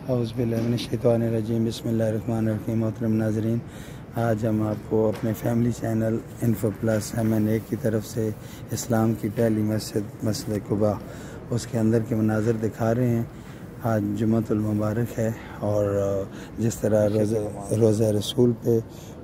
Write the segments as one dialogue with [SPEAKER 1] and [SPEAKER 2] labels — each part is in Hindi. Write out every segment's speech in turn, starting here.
[SPEAKER 1] औज़ुबिल्लाहिमिनश्शैतानिर्रजीम बिस्मिल्लाहिर्रहमानिर्रहीम। मोहतरम नाज़रीन, आज हम आपको अपने family channel info plus MNA की तरफ से इस्लाम की पहली मस्जिद कुबा उसके अंदर के मनाज़र दिखा रहे हैं। आज जुम्मतुल मुबारक है और जिस तरह रोज़ा रसूल पे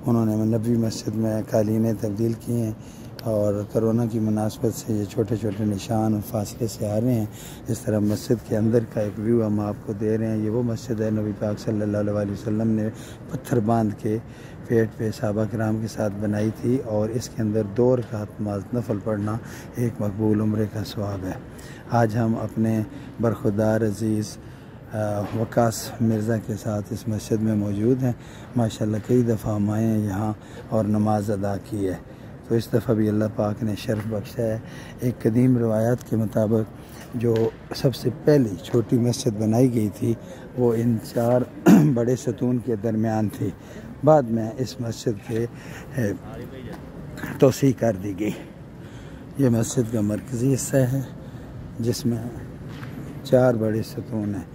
[SPEAKER 1] उन्होंने नबी मस्जिद में कालीनें तब्दील की हैं और कोरोना की मुनासबत से ये छोटे छोटे निशान और फासले से आ रहे हैं, इस तरह मस्जिद के अंदर का एक व्यू हम आपको दे रहे हैं। ये वो मस्जिद है नबी पाक सल्लल्लाहु अलैहि वसल्लम ने पत्थर बांध के पेट पे सहाबा किराम के साथ बनाई थी और इसके अंदर 2 रकात नमाज़ नफल पढ़ना एक मकबूल उम्रे का सवाब है। आज हम अपने बरखुरदार अज़ीज़ वकास मिर्ज़ा के साथ इस मस्जिद में मौजूद हैं। माशाल्लाह कई दफ़ा हम आए हैं यहाँ और नमाज अदा की है, तो इस दफ़ा भी अल्लाह पाक ने शर्फ बख्शा है। एक कदीम रवायात के मुताबिक जो सबसे पहली छोटी मस्जिद बनाई गई थी वो इन 4 बड़े सतून के दरमियान थी। बाद में इस मस्जिद के तोसी कर दी गई। ये मस्जिद का मरकज़ी हिस्सा है जिसमें 4 बड़े सतून हैं।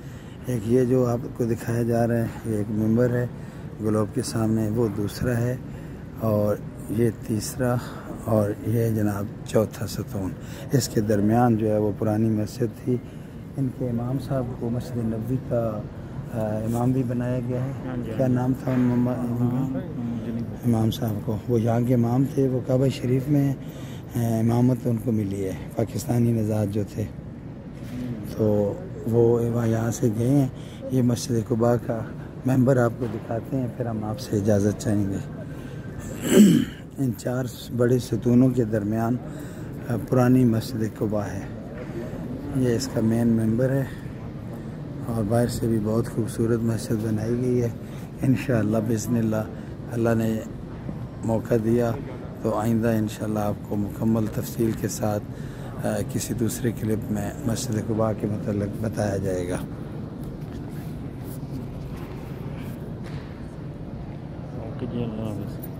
[SPEAKER 1] एक ये जो आपको दिखाया जा रहा है, ये एक मिंबर है ग्लोब के सामने, वो दूसरा है और ये तीसरा और ये जनाब चौथा सतून। इसके दरमियान जो है वो पुरानी मस्जिद थी। इनके इमाम साहब को मस्जिद नबवी का इमाम भी बनाया गया है। क्या नाम था उन इमाम साहब को? वो यहाँ के इमाम थे, वो काबा शरीफ में इमामत उनको मिली है, पाकिस्तानी नज़ात जो थे, तो वो यहाँ से गए हैं। ये मस्जिद कुबा का मेंबर आपको दिखाते हैं, फिर हम आपसे इजाज़त चाहेंगे। इन 4 बड़े सतूनों के दरमियान पुरानी मस्जिद कुबा है। ये इसका मेन मेंबर है और बाहर से भी बहुत खूबसूरत मस्जिद बनाई गई है। इंशाअल्लाह बिस्मिल्लाह अल्लाह ने मौका दिया तो आइंदा इंशाअल्लाह आपको मुकम्मल तफसील के साथ किसी दूसरे क्लिप में मस्जिद कुबा के मतलब बताया जाएगा।
[SPEAKER 2] ओके जी, अल्लाह हाफ़िज़।